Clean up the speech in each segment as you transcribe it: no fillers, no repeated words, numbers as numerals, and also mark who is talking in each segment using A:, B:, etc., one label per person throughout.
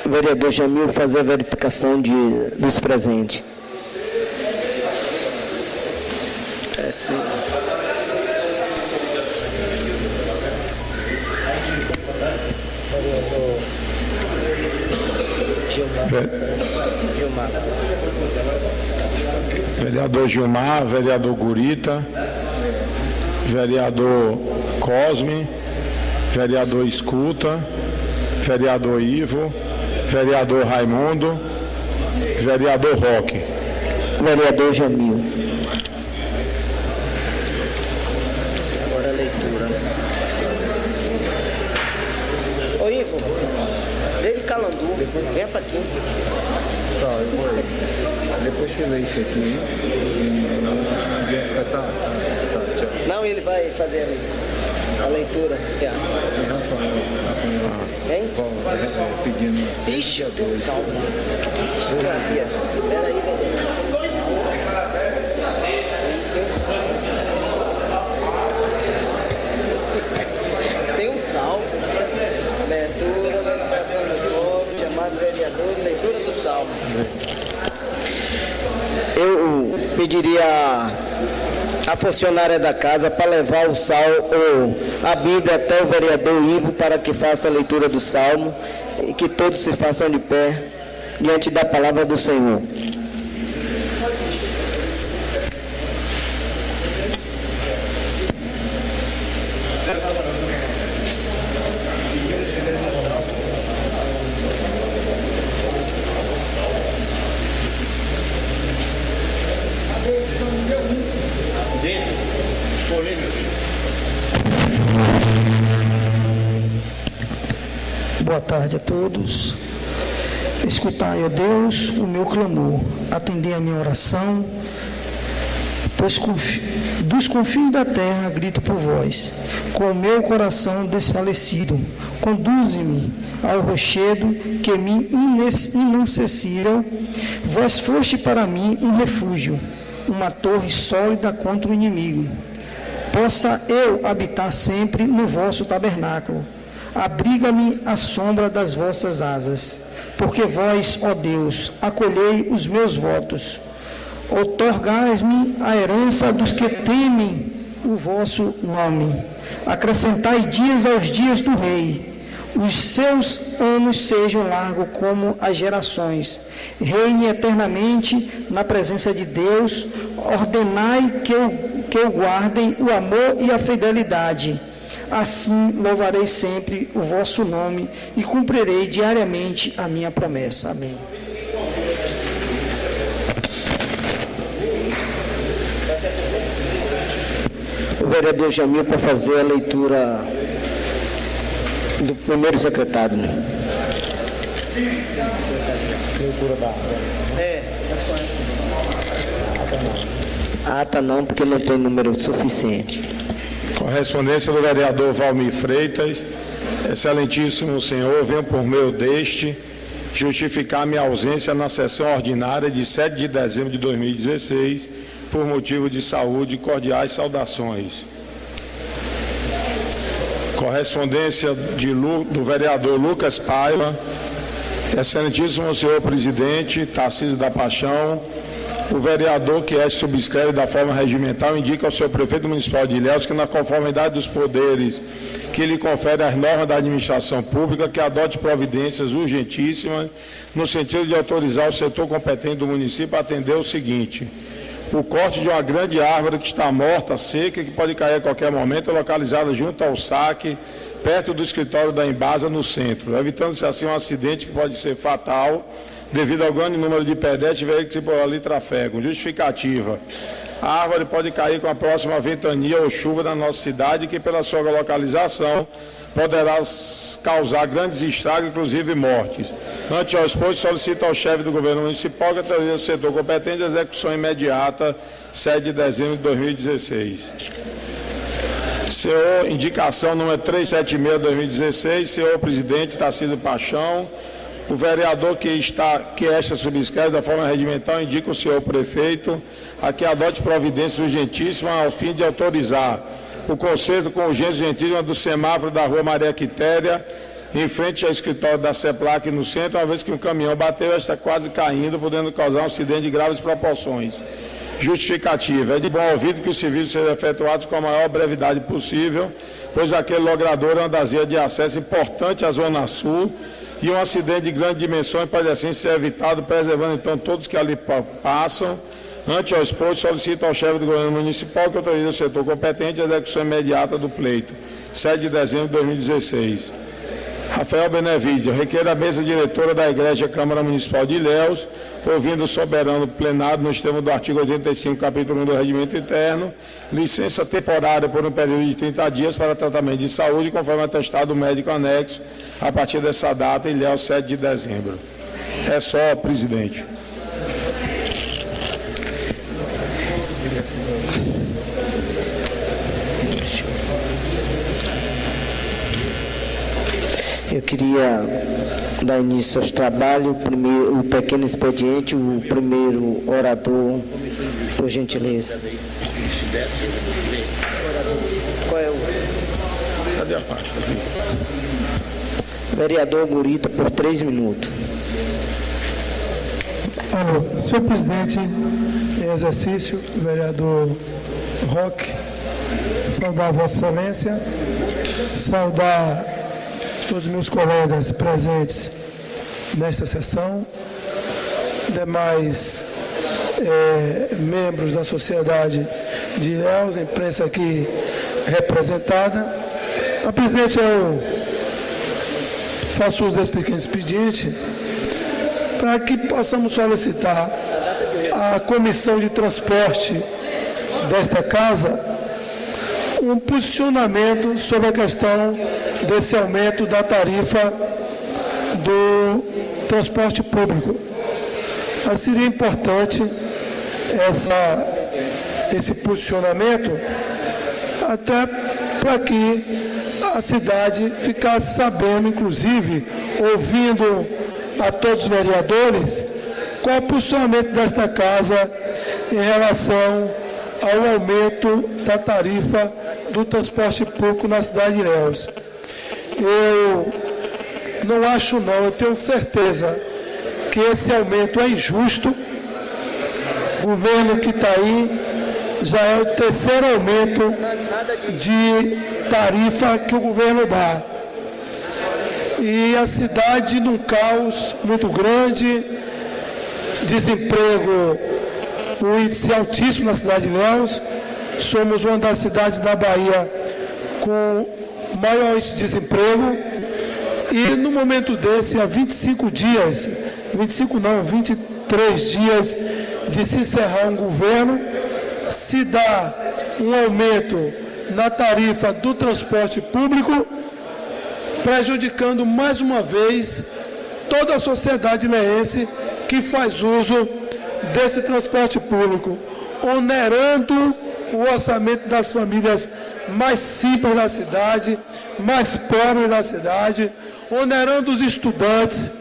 A: O vereador Jamil fazer a verificação dos presentes.
B: Vereador Gilmar, vereador Gurita, vereador Cosme, vereador Escuta, vereador Ivo, vereador Raimundo, vereador Roque.
A: Vereador Jamil. Agora a leitura. Ô Ivo, dele Calandu, vem pra aqui.
C: Tá, eu vou. Depois você lê isso aqui. Tá, tchau.
A: Não, ele vai fazer a leitura. Hein?
C: Pedindo.
A: Ixi, calma. Peraí, tem um salmo. Abertura, chamado vereador, leitura do salmo. Eu pediria a funcionária da casa para levar o salmo, a Bíblia até o vereador Ivo para que faça a leitura do salmo e que todos se façam de pé diante da palavra do Senhor.
D: Boa tarde a todos. Escutai, ó Deus, o meu clamor, atendei a minha oração, pois dos confins da terra grito por vós, com o meu coração desfalecido. Conduze-me ao rochedo que me inacessível. Vós foste para mim um refúgio, uma torre sólida contra o inimigo. Possa eu habitar sempre no vosso tabernáculo. Abriga-me à sombra das vossas asas, porque vós, ó Deus, acolhei os meus votos. Outorgai-me a herança dos que temem o vosso nome. Acrescentai dias aos dias do rei. Os seus anos sejam largos como as gerações. Reine eternamente na presença de Deus. Ordenai que eu guardem o amor e a fidelidade. Assim louvarei sempre o vosso nome e cumprirei diariamente a minha promessa. Amém.
A: O vereador Jamil para fazer a leitura do primeiro secretário.
C: Leitura da
A: Ata não, porque não tem número suficiente.
B: Correspondência do vereador Valmir Freitas. Excelentíssimo senhor, venho por meio deste justificar minha ausência na sessão ordinária de 7 de dezembro de 2016, por motivo de saúde. Cordiais saudações. Correspondência do vereador Lucas Paiva. Excelentíssimo senhor presidente Tarcísio da Paixão, o vereador que subscreve da forma regimental indica ao senhor prefeito municipal de Ilhéus que, na conformidade dos poderes que lhe confere as normas da administração pública, que adote providências urgentíssimas no sentido de autorizar o setor competente do município a atender o seguinte: o corte de uma grande árvore que está morta, seca, que pode cair a qualquer momento, localizada junto ao saque, perto do escritório da Embasa, no centro, evitando-se assim um acidente que pode ser fatal devido ao grande número de pedestres e veículos que por ali trafegam. Justificativa: a árvore pode cair com a próxima ventania ou chuva na nossa cidade, que pela sua localização poderá causar grandes estragos, inclusive mortes. Ante ao exposto, solicito ao chefe do governo municipal que autorize o setor competente a execução imediata, 7 de dezembro de 2016. Senhor, indicação número 376/2016, senhor presidente Tarcísio Paixão, o vereador que esta subscreve da forma regimental indica o senhor prefeito a que adote providências urgentíssimas ao fim de autorizar o conserto com urgência e gentilíssima do semáforo da rua Maria Quitéria, em frente ao escritório da CEPLAC no centro, uma vez que um caminhão bateu e está quase caindo, podendo causar um acidente de graves proporções. Justificativa. É de bom ouvido que o serviço seja efetuado com a maior brevidade possível, pois aquele logrador é uma das vias de acesso importante à Zona Sul e um acidente de grande dimensão pode assim ser evitado, preservando então todos que ali passam. Ante ao exposto, solicito ao chefe do governo municipal que autorize o setor competente a execução imediata do pleito. 7 de dezembro de 2016. Rafael Benevides, requer a mesa diretora da Igreja Câmara Municipal de Ilhéus, ouvindo o soberano plenário nos termos do artigo 85, capítulo 1 do Regimento Interno, licença temporária por um período de 30 dias para tratamento de saúde, conforme atestado médico anexo, a partir dessa data, Ilhéus, 7 de dezembro. É só, presidente.
A: Eu queria dar início aos trabalhos, o pequeno expediente, o primeiro orador, por gentileza. Qual é o?
B: Cadê a parte?
A: Vereador Gurita, por 3 minutos.
E: Alô, senhor presidente em exercício, vereador Roque, saudar Vossa Excelência, saudar todos os meus colegas presentes nesta sessão, demais membros da sociedade de Ilhéus, imprensa aqui representada. A presidente, eu faço uso desse pequeno expediente para que possamos solicitar à Comissão de Transporte desta Casa um posicionamento sobre a questão desse aumento da tarifa do transporte público. Seria importante esse posicionamento até para que a cidade ficasse sabendo, inclusive, ouvindo a todos os vereadores, qual é o posicionamento desta Casa em relação ao aumento da tarifa do transporte público na cidade de Ilhéus. Eu não acho não, eu tenho certeza que esse aumento é injusto. O governo que está aí já é o 3º aumento de tarifa que o governo dá. E a cidade num caos muito grande, desemprego, um índice altíssimo na cidade de Ilhéus. Somos uma das cidades da Bahia com maior índice de desemprego. E no momento desse, há 25 dias, 23 dias de se encerrar um governo, se dá um aumento na tarifa do transporte público, prejudicando mais uma vez toda a sociedade ilhéense que faz uso desse transporte público, onerando o orçamento das famílias mais simples da cidade, mais pobres da cidade, onerando os estudantes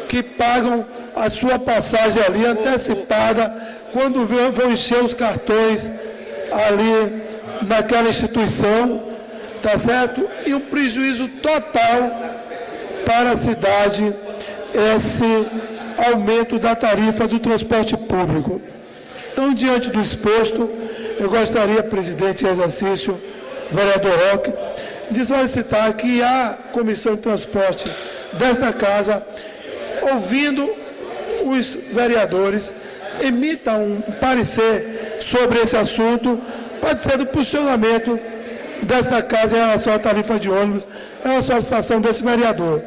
E: que pagam a sua passagem ali antecipada quando vão encher os cartões ali naquela instituição, tá certo? E um prejuízo total para a cidade esse aumento da tarifa do transporte público. Então, diante do exposto, eu gostaria, presidente em exercício, vereador Roque, de solicitar que a Comissão de Transporte desta Casa, ouvindo os vereadores, emita um parecer sobre esse assunto, pode ser do posicionamento desta Casa em relação à tarifa de ônibus, é uma solicitação desse vereador.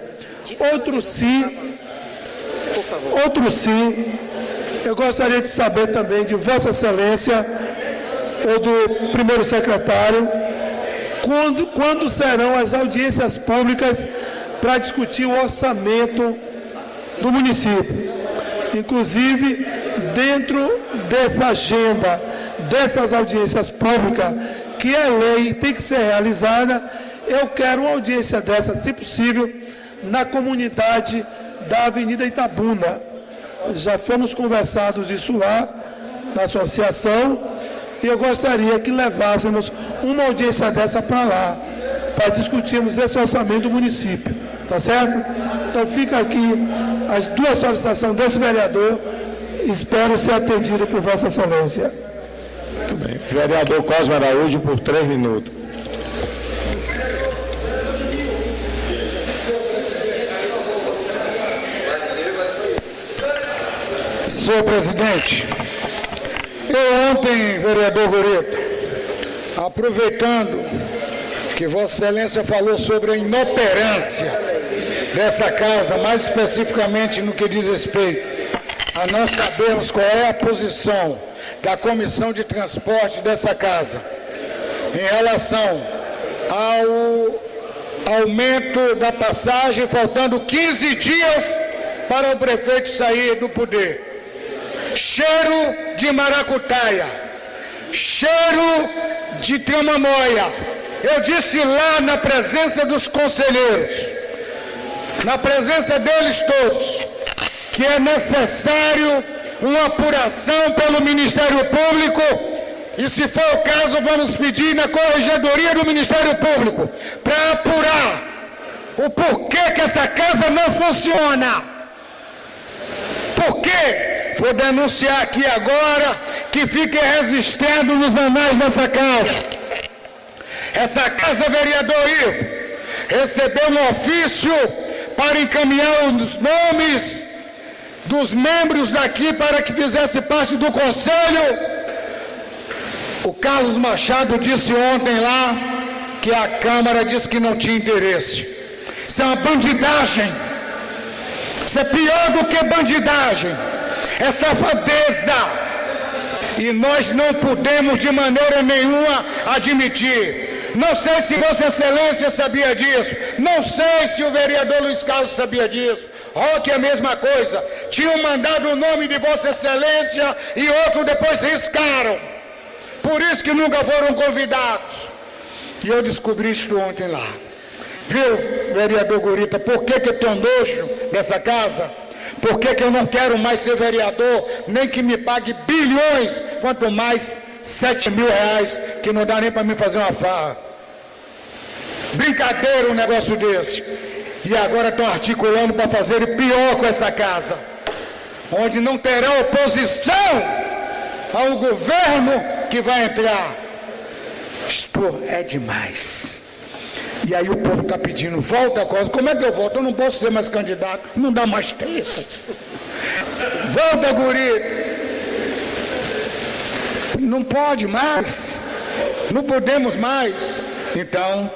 E: Outro sim, eu gostaria de saber também de Vossa Excelência, ou do primeiro secretário, quando serão as audiências públicas para discutir o orçamento do município. Inclusive, dentro dessa agenda, dessas audiências públicas, que é lei e tem que ser realizada, eu quero uma audiência dessa, se possível, na comunidade da Avenida Itabuna. Já fomos conversados isso lá, na associação, e eu gostaria que levássemos uma audiência dessa para lá, para discutirmos esse orçamento do município, tá certo? Então fica aqui as 2 solicitações desse vereador, espero ser atendido por Vossa Excelência.
B: Muito bem. Vereador Cosme Araújo, por 3 minutos.
F: Senhor presidente, eu ontem, vereador Gurita, aproveitando que Vossa Excelência falou sobre a inoperância dessa casa, mais especificamente no que diz respeito a nós sabermos qual é a posição da Comissão de Transporte dessa casa em relação ao aumento da passagem, faltando 15 dias para o prefeito sair do poder. Cheiro de maracutaia, cheiro de tramamóia. Eu disse lá na presença dos conselheiros, na presença deles todos, que é necessário uma apuração pelo Ministério Público e, se for o caso, vamos pedir na Corregedoria do Ministério Público para apurar o porquê que essa casa não funciona. Por quê? Vou denunciar aqui agora, que fique registrado nos anais dessa casa. Essa casa, vereador Ivo, recebeu um ofício para encaminhar os nomes dos membros daqui para que fizesse parte do conselho. O Carlos Machado disse ontem lá que a Câmara disse que não tinha interesse. Isso é uma bandidagem. Isso é pior do que bandidagem. É safadeza, e nós não podemos de maneira nenhuma admitir. Não sei se Vossa Excelência sabia disso, não sei se o vereador Luiz Carlos sabia disso. Roque é a mesma coisa, tinham mandado o nome de Vossa Excelência e outro depois riscaram, por isso que nunca foram convidados. E eu descobri isso ontem lá. Viu, vereador Gurita, por que eu tenho nojo dessa casa? Por que eu não quero mais ser vereador, nem que me pague bilhões, quanto mais 7 mil reais, que não dá nem para mim fazer uma farra. Brincadeira um negócio desse. E agora estão articulando para fazer pior com essa casa, onde não terá oposição ao governo que vai entrar. Isto é demais. E aí o povo está pedindo, volta, Cosme. Como é que eu volto? Eu não posso ser mais candidato, não dá mais tempo. Volta, guri. Não pode mais, não podemos mais. Então,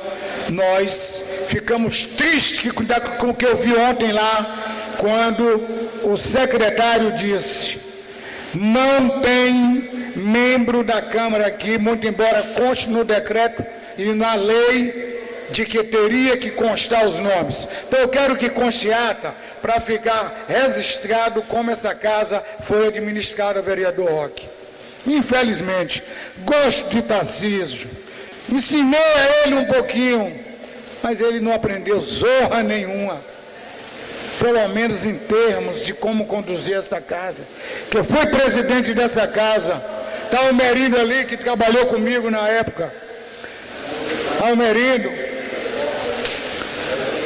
F: nós ficamos tristes com o que eu vi ontem lá, quando o secretário disse, não tem membro da Câmara aqui, muito embora conste no decreto e na lei, de que teria que constar os nomes. Então eu quero que conste ata para ficar registrado como essa casa foi administrada, vereador Roque. Infelizmente, gosto de Tarcísio, ensinei a ele um pouquinho, mas ele não aprendeu zorra nenhuma, pelo menos em termos de como conduzir esta casa. Que eu fui presidente dessa casa, está o Almerindo ali que trabalhou comigo na época. Almerindo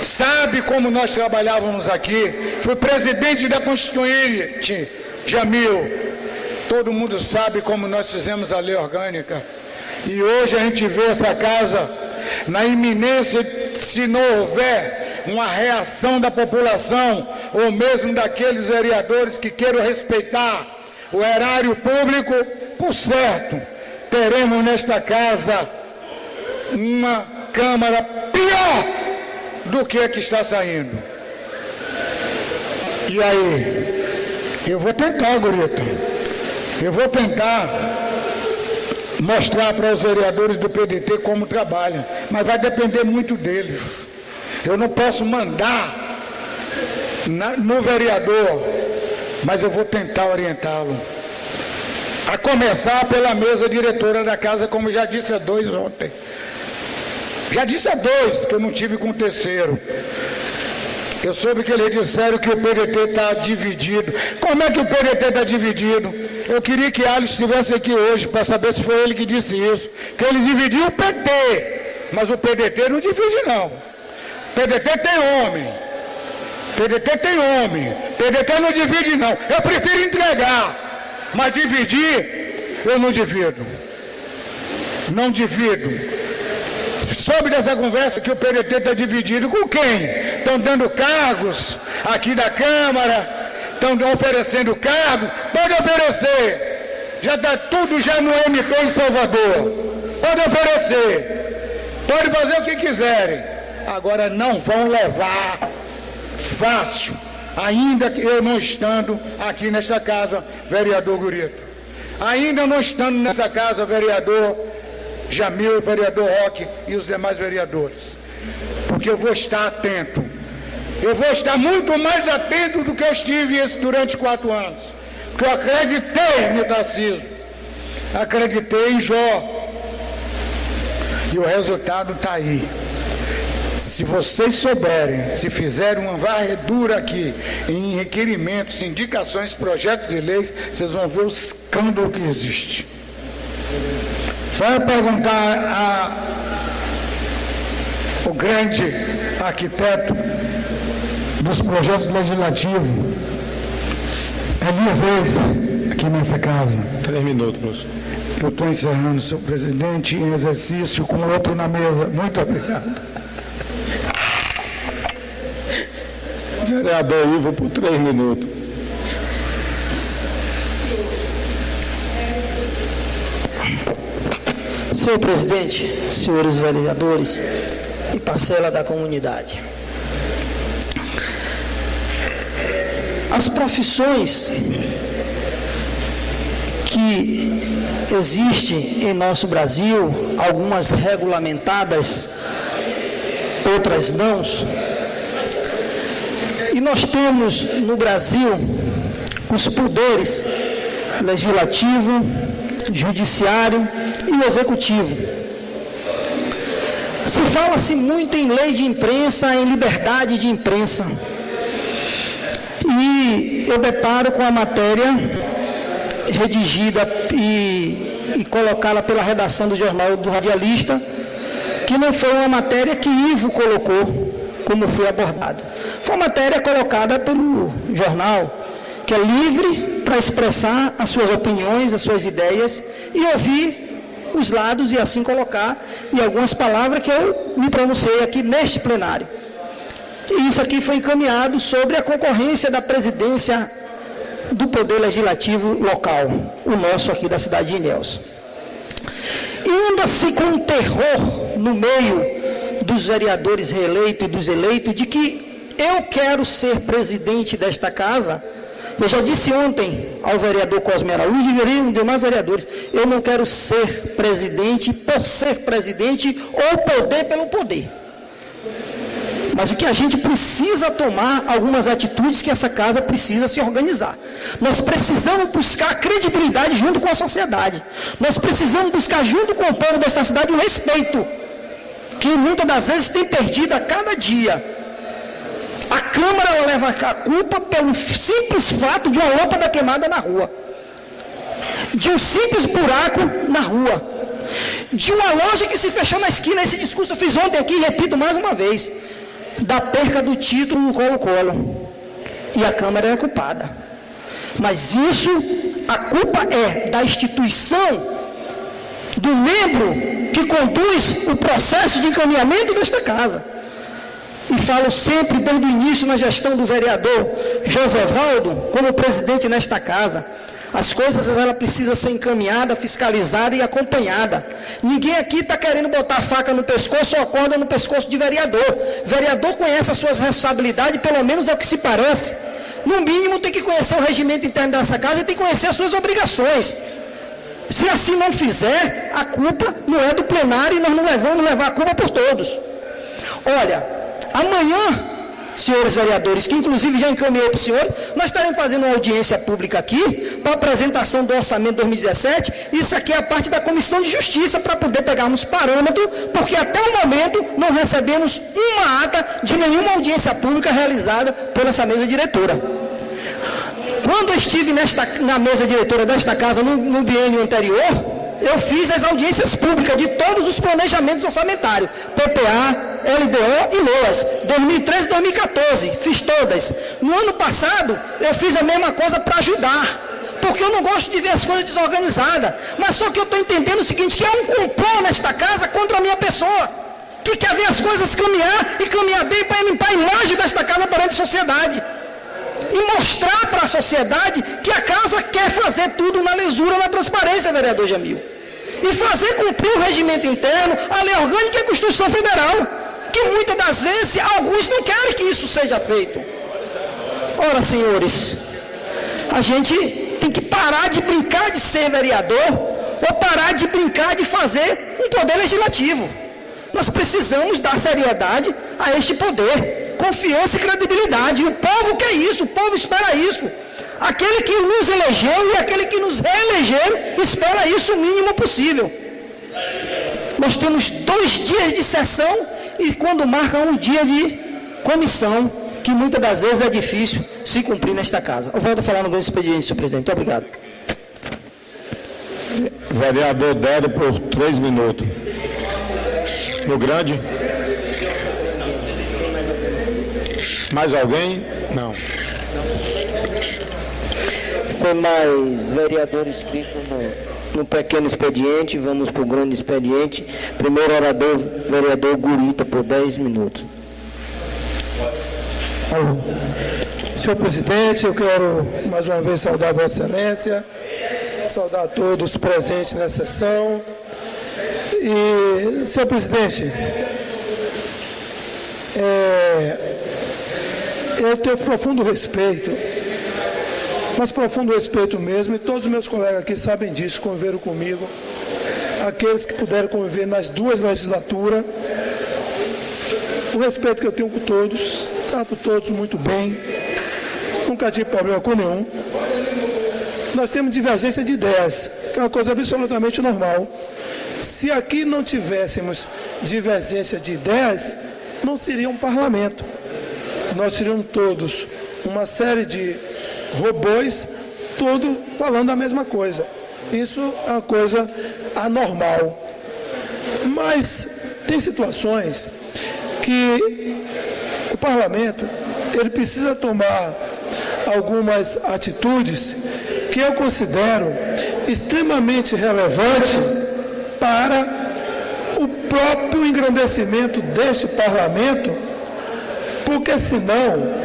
F: sabe como nós trabalhávamos aqui. Fui presidente da Constituinte, Jamil. Todo mundo sabe como nós fizemos a lei orgânica. E hoje a gente vê essa casa na iminência, se não houver uma reação da população, ou mesmo daqueles vereadores que queiram respeitar o erário público, por certo, teremos nesta casa uma Câmara pior do que a que está saindo. E aí, eu vou tentar, Gurita, eu vou tentar mostrar para os vereadores do PDT como trabalham, mas vai depender muito deles. Eu não posso mandar no vereador, mas eu vou tentar orientá-lo. A começar pela mesa diretora da casa, como já disse a 2 ontem. Já disse a 2 que eu não tive com o terceiro. Eu soube que eles disseram que o PDT está dividido. Como é que o PDT está dividido? Eu queria que Alisson estivesse aqui hoje para saber se foi ele que disse isso. Que ele dividiu o PT, mas o PDT não divide não. PDT tem homem. PDT tem homem. PDT não divide não. Eu prefiro entregar, mas dividir eu não divido. Não divido. Soube dessa conversa que o PDT está dividido com quem? Estão dando cargos aqui da Câmara, estão oferecendo cargos, pode oferecer, já está tudo já no MP em Salvador, pode oferecer, pode fazer o que quiserem, agora não vão levar fácil, ainda que eu não estando aqui nesta casa, vereador Gurito, ainda não estando nessa casa, vereador Jamil, vereador Roque e os demais vereadores, porque eu vou estar atento, eu vou estar muito mais atento do que eu estive durante 4 anos, porque eu acreditei no Tarcísio, acreditei em Jó, e o resultado está aí. Se vocês souberem, se fizerem uma varredura aqui em requerimentos, indicações, projetos de leis, vocês vão ver o escândalo que existe. Só eu perguntar ao grande arquiteto dos projetos legislativos, Elias Reis, aqui nessa casa.
B: 3 minutos, professor.
F: Eu estou encerrando, senhor presidente, em exercício com outro na mesa. Muito obrigado.
B: Vereador Ivo, por 3 minutos.
D: Senhor presidente, senhores vereadores e parcela da comunidade. As profissões que existem em nosso Brasil, algumas regulamentadas, outras não, e nós temos no Brasil os poderes legislativo, judiciário e o executivo. Se fala-se muito em lei de imprensa, em liberdade de imprensa. E eu deparo com a matéria redigida e colocada pela redação do jornal do Radialista, que não foi uma matéria que Ivo colocou, como foi abordado. Foi uma matéria colocada pelo jornal, que é livre para expressar as suas opiniões, as suas ideias e ouvir os lados e assim colocar em algumas palavras que eu me pronunciei aqui neste plenário. E isso aqui foi encaminhado sobre a concorrência da presidência do Poder Legislativo local, o nosso aqui da cidade de Ilhéus. E anda-se com um terror no meio dos vereadores reeleitos e dos eleitos de que eu quero ser presidente desta casa. Eu já disse ontem ao vereador Cosme Araújo e demais vereadores, eu não quero ser presidente por ser presidente ou poder pelo poder. Mas o que a gente precisa tomar algumas atitudes que essa casa precisa se organizar. Nós precisamos buscar credibilidade junto com a sociedade. Nós precisamos buscar junto com o povo dessa cidade um respeito, que muitas das vezes tem perdido a cada dia. A Câmara leva a culpa pelo simples fato de uma lâmpada queimada na rua, de um simples buraco na rua, de uma loja que se fechou na esquina. Esse discurso eu fiz ontem aqui e repito mais uma vez, da perca do título no Colo-Colo, e a Câmara é culpada. Mas isso, a culpa é da instituição, do membro que conduz o processo de encaminhamento desta casa. E falo sempre, desde o início, na gestão do vereador Josévaldo, como presidente nesta casa, as coisas elas precisam ser encaminhadas, fiscalizadas e acompanhadas. Ninguém aqui está querendo botar a faca no pescoço ou a corda no pescoço de vereador. Vereador conhece as suas responsabilidades, pelo menos é o que se parece. No mínimo tem que conhecer o regimento interno dessa casa e tem que conhecer as suas obrigações. Se assim não fizer, a culpa não é do plenário e nós não vamos levar a culpa por todos. Olha, amanhã, senhores vereadores, que inclusive já encaminhei para os senhores, nós estaremos fazendo uma audiência pública aqui, para apresentação do orçamento 2017, isso aqui é a parte da Comissão de Justiça, para poder pegarmos parâmetro, porque até o momento não recebemos uma ata de nenhuma audiência pública realizada por essa mesa diretora. Quando eu estive na mesa diretora desta casa, no biênio anterior, eu fiz as audiências públicas de todos os planejamentos orçamentários, PPA, LDO e LOAS, 2013 e 2014, fiz todas. No ano passado, eu fiz a mesma coisa para ajudar, porque eu não gosto de ver as coisas desorganizadas, mas só que eu estou entendendo o seguinte, que é um complô nesta casa contra a minha pessoa, que quer ver as coisas caminhar e caminhar bem para limpar a imagem desta casa perante a sociedade. E mostrar para a sociedade que a casa quer fazer tudo na lisura, na transparência, vereador Jamil. E fazer cumprir o regimento interno, a lei orgânica e a Constituição Federal, que muitas das vezes alguns não querem que isso seja feito. Ora, senhores, a gente tem que parar de brincar de ser vereador, ou parar de brincar de fazer um poder legislativo. Nós precisamos dar seriedade a este poder, confiança e credibilidade. O povo quer isso, o povo espera isso. Aquele que nos elegeu e aquele que nos reelegeu espera isso o mínimo possível. Nós temos 2 dias de sessão e quando marca um dia de comissão, que muitas das vezes é difícil se cumprir nesta casa. Eu volto a falar no grande expediente, senhor presidente. Muito obrigado.
B: Vereador Dério, por 3 minutos. No grande. Mais alguém? Não.
A: Sem mais vereador inscrito no pequeno expediente, vamos para o grande expediente. Primeiro orador, vereador Gurita, por 10 minutos.
E: Alô. Senhor presidente, eu quero mais uma vez saudar Vossa Excelência, saudar a todos presentes na sessão. E, senhor presidente, eu tenho profundo respeito, mas profundo respeito mesmo, e todos os meus colegas aqui sabem disso, conviveram comigo, aqueles que puderam conviver nas 2 legislaturas, o respeito que eu tenho com todos, trato todos muito bem, nunca tive problema com nenhum. Nós temos divergência de ideias, que é uma coisa absolutamente normal. Se aqui não tivéssemos divergência de ideias, não seria um parlamento. Nós seríamos todos uma série de robôs, todos falando a mesma coisa. Isso é uma coisa anormal. Mas tem situações que o parlamento ele precisa tomar algumas atitudes que eu considero extremamente relevantes para o próprio engrandecimento deste parlamento, porque senão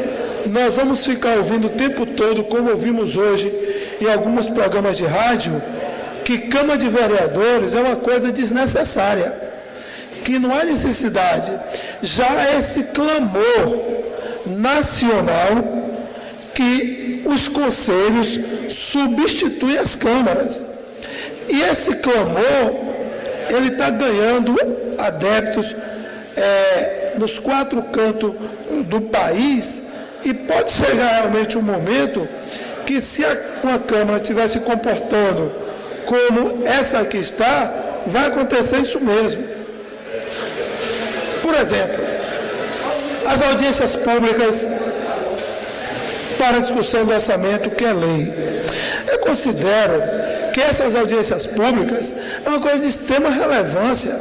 E: nós vamos ficar ouvindo o tempo todo, como ouvimos hoje em alguns programas de rádio, que Câmara de Vereadores é uma coisa desnecessária, que não há necessidade. Já esse clamor nacional que os conselhos substituem as câmaras. E esse clamor, ele está ganhando adeptos nos 4 cantos do país, e pode chegar realmente um momento que, se uma Câmara estiver se comportando como essa aqui está, vai acontecer isso mesmo. Por exemplo, as audiências públicas para discussão do orçamento, que é lei. Eu considero que essas audiências públicas é uma coisa de extrema relevância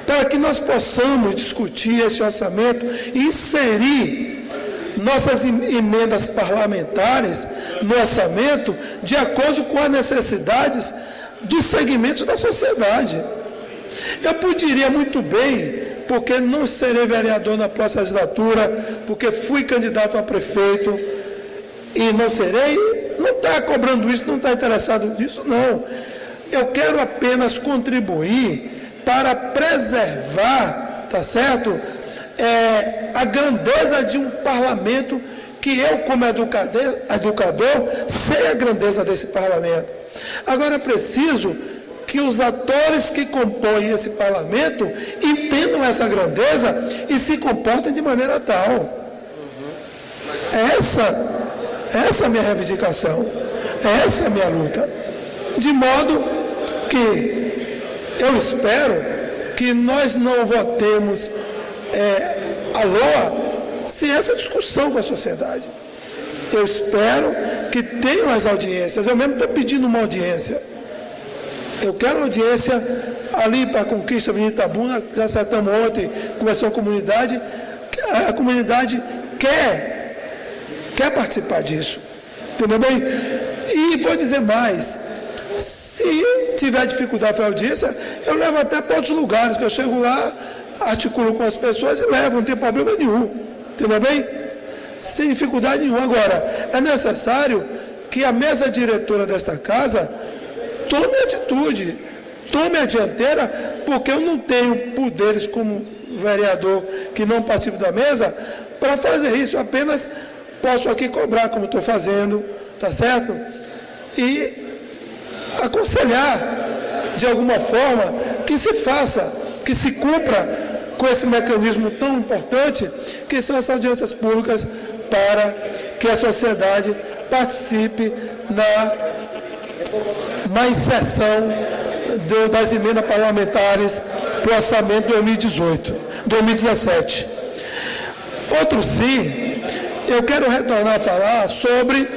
E: para que nós possamos discutir esse orçamento e inserir nossas emendas parlamentares no orçamento de acordo com as necessidades dos segmentos da sociedade. Eu poderia muito bem, porque não serei vereador na próxima legislatura, porque fui candidato a prefeito e não serei, não está cobrando isso, não está interessado nisso, não. Eu quero apenas contribuir para preservar, tá certo? A grandeza de um parlamento, que eu, como educador, sei a grandeza desse parlamento. Agora é preciso que os atores que compõem esse parlamento entendam essa grandeza e se comportem de maneira tal. Essa é a minha reivindicação, essa é a minha luta. De modo que eu espero que nós não votemos a LOA sem essa discussão com a sociedade. Eu espero que tenham as audiências. Eu mesmo estou pedindo uma audiência. Eu quero audiência ali para a Conquista Avenida Itabuna, já acertamos ontem, conversou com a comunidade. A comunidade quer participar disso. Entendeu bem? E vou dizer mais. Se tiver dificuldade para a audiência, eu levo até para outros lugares, que eu chego lá, articulo com as pessoas e levo, não tem problema nenhum. Entendeu bem? Sem dificuldade nenhuma. Agora, é necessário que a mesa diretora desta casa tome atitude, tome a dianteira, porque eu não tenho poderes como vereador que não participo da mesa para fazer isso. Eu apenas posso aqui cobrar, como estou fazendo, tá certo? E aconselhar, de alguma forma, que se faça, que se cumpra com esse mecanismo tão importante, que são as audiências públicas, para que a sociedade participe na inserção das emendas parlamentares para o orçamento de 2017. Outro sim, eu quero retornar a falar sobre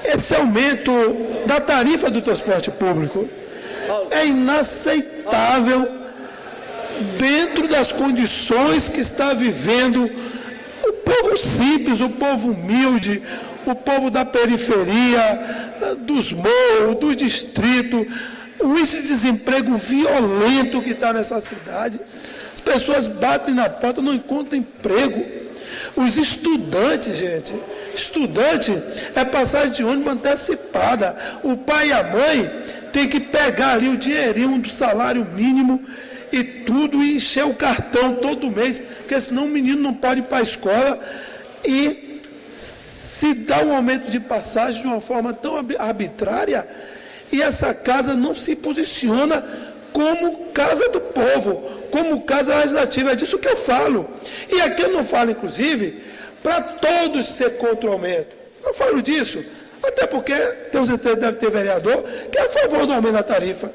E: esse aumento da tarifa do transporte público. É inaceitável, dentro das condições que está vivendo o povo simples, o povo humilde, o povo da periferia, dos morros, do distrito, o índice de desemprego violento que está nessa cidade. As pessoas batem na porta, não encontram emprego. Os estudantes, gente, estudante é passagem de ônibus antecipada. O pai e a mãe tem que pegar ali o dinheirinho do salário mínimo e tudo, e encher o cartão todo mês, porque senão o menino não pode ir para a escola. E se dá um aumento de passagem de uma forma tão arbitrária, e essa casa não se posiciona como casa do povo, como casa legislativa. É disso que eu falo. E aqui eu não falo, inclusive, para todos ser contra o aumento. Eu falo disso, até porque tenho certeza que deve ter vereador que é a favor do aumento da tarifa.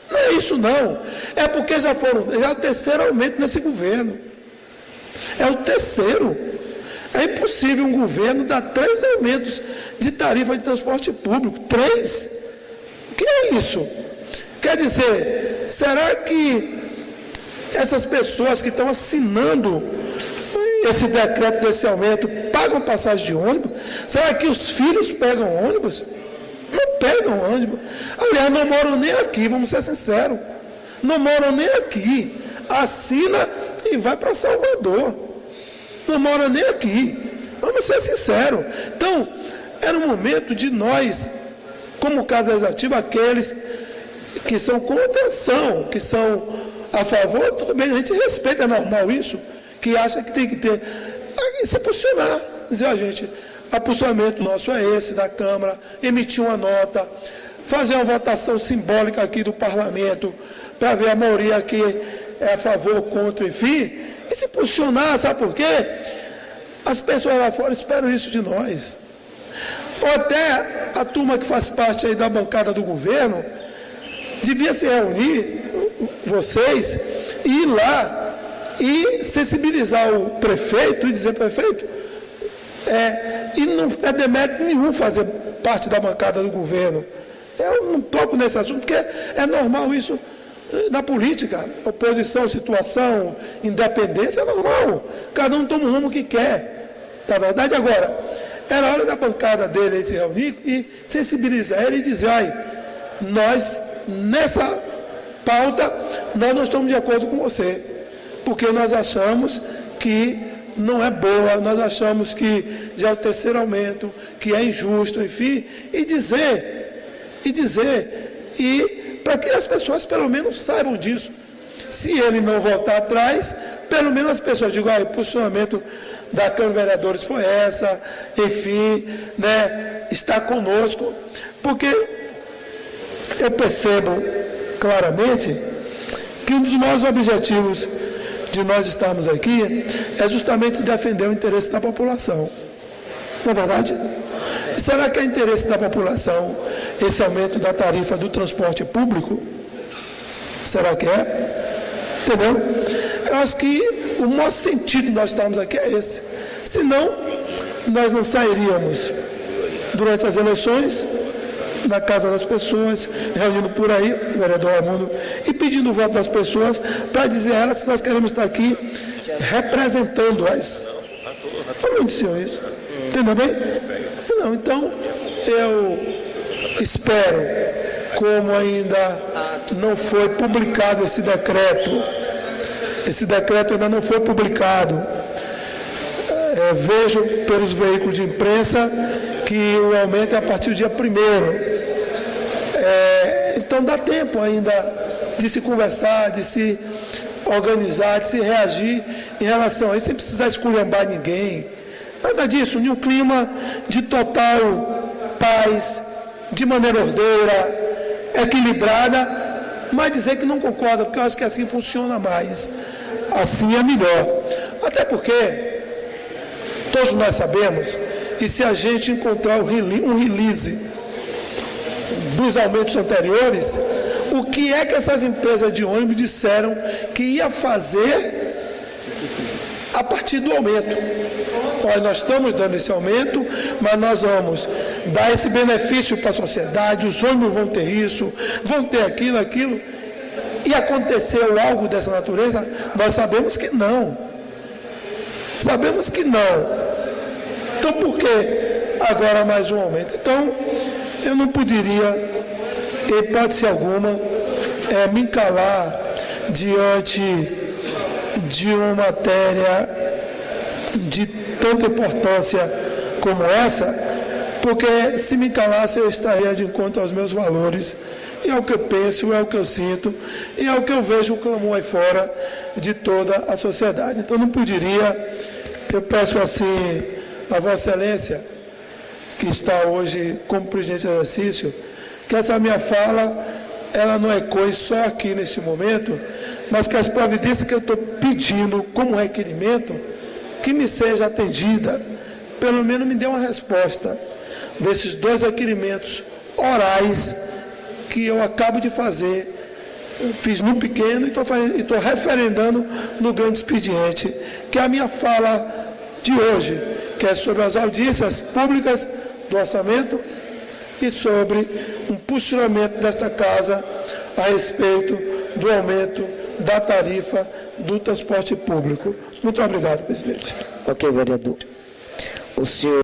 E: Não é isso não. É porque já é o terceiro aumento nesse governo. É o terceiro. É impossível um governo dar 3 aumentos de tarifa de transporte público. 3. O que é isso? Quer dizer, será que essas pessoas que estão assinando esse decreto desse aumento pagam passagem de ônibus? Será que os filhos pegam ônibus? Não pegam ônibus. Aliás, não moram nem aqui, vamos ser sinceros. Não moram nem aqui. Assina e vai para Salvador. Não moram nem aqui. Vamos ser sinceros. Então, era um momento de nós, como Casa Legislativa, aqueles que são contra a ação, que são a favor, tudo bem, a gente respeita, é normal isso, que acha que tem que ter, e se posicionar, dizer, a gente, o posicionamento nosso é esse, da Câmara, emitir uma nota, fazer uma votação simbólica aqui do Parlamento, para ver a maioria aqui é a favor ou contra, enfim, e se posicionar, sabe por quê? As pessoas lá fora esperam isso de nós. Ou até a turma que faz parte aí da bancada do governo, devia se reunir, vocês, e ir lá e sensibilizar o prefeito e dizer, prefeito, e não é demérito nenhum fazer parte da bancada do governo. Eu não toco nesse assunto, porque é normal isso na política. Oposição, situação, independência é normal. Cada um toma o rumo que quer. Na verdade, agora, era hora da bancada dele se reunir e sensibilizar ele e dizer, nós, nessa pauta, nós não estamos de acordo com você, porque nós achamos que não é boa, nós achamos que já é o terceiro aumento, que é injusto, enfim, e para que as pessoas pelo menos saibam disso. Se ele não voltar atrás, pelo menos as pessoas digam, o posicionamento da Câmara de Vereadores foi essa, enfim, está conosco, porque eu percebo claramente que um dos maiores objetivos de nós estarmos aqui é justamente defender o interesse da população. Não é verdade? Será que é interesse da população esse aumento da tarifa do transporte público? Será que é? Entendeu? Eu acho que o maior sentido de nós estarmos aqui é esse. Senão, nós não sairíamos durante as eleições na casa das pessoas, reunindo por aí, o vereador Armando, e pedindo o voto das pessoas para dizer a elas que nós queremos estar aqui representando-as. Como disseram isso? Entendeu bem? Não, então, eu espero, como ainda não foi publicado esse decreto ainda não foi publicado, vejo pelos veículos de imprensa que o aumento é a partir do dia 1º. Então dá tempo ainda de se conversar, de se organizar, de se reagir em relação a isso, sem precisar esculhambar ninguém. Nada disso, em um clima de total paz, de maneira ordeira, equilibrada, mas dizer que não concorda, porque eu acho que assim funciona mais. Assim é melhor. Até porque todos nós sabemos, e se a gente encontrar um release dos aumentos anteriores, o que é que essas empresas de ônibus disseram que ia fazer a partir do aumento? Olha, nós estamos dando esse aumento, mas nós vamos dar esse benefício para a sociedade, os ônibus vão ter isso, vão ter aquilo. E aconteceu algo dessa natureza? Nós sabemos que não. Sabemos que não. Então, por que agora mais um aumento? Então, eu não poderia, em hipótese alguma, me calar diante de uma matéria de tanta importância como essa, porque se me calasse eu estaria de encontro aos meus valores, e é o que eu penso, é o que eu sinto, e é o que eu vejo o clamor aí fora de toda a sociedade. Então, não poderia, eu peço assim a Vossa Excelência, que está hoje como presidente de exercício, que essa minha fala, ela não ecoe só aqui nesse momento, mas que as providências que eu estou pedindo como requerimento, que me seja atendida, pelo menos me dê uma resposta desses 2 requerimentos orais que eu acabo de fazer, fiz no pequeno e estou referendando no grande expediente, que é a minha fala de hoje, que é sobre as audiências públicas do orçamento e sobre um posicionamento desta casa a respeito do aumento da tarifa do transporte público. Muito obrigado, presidente.
A: Ok, vereador. O senhor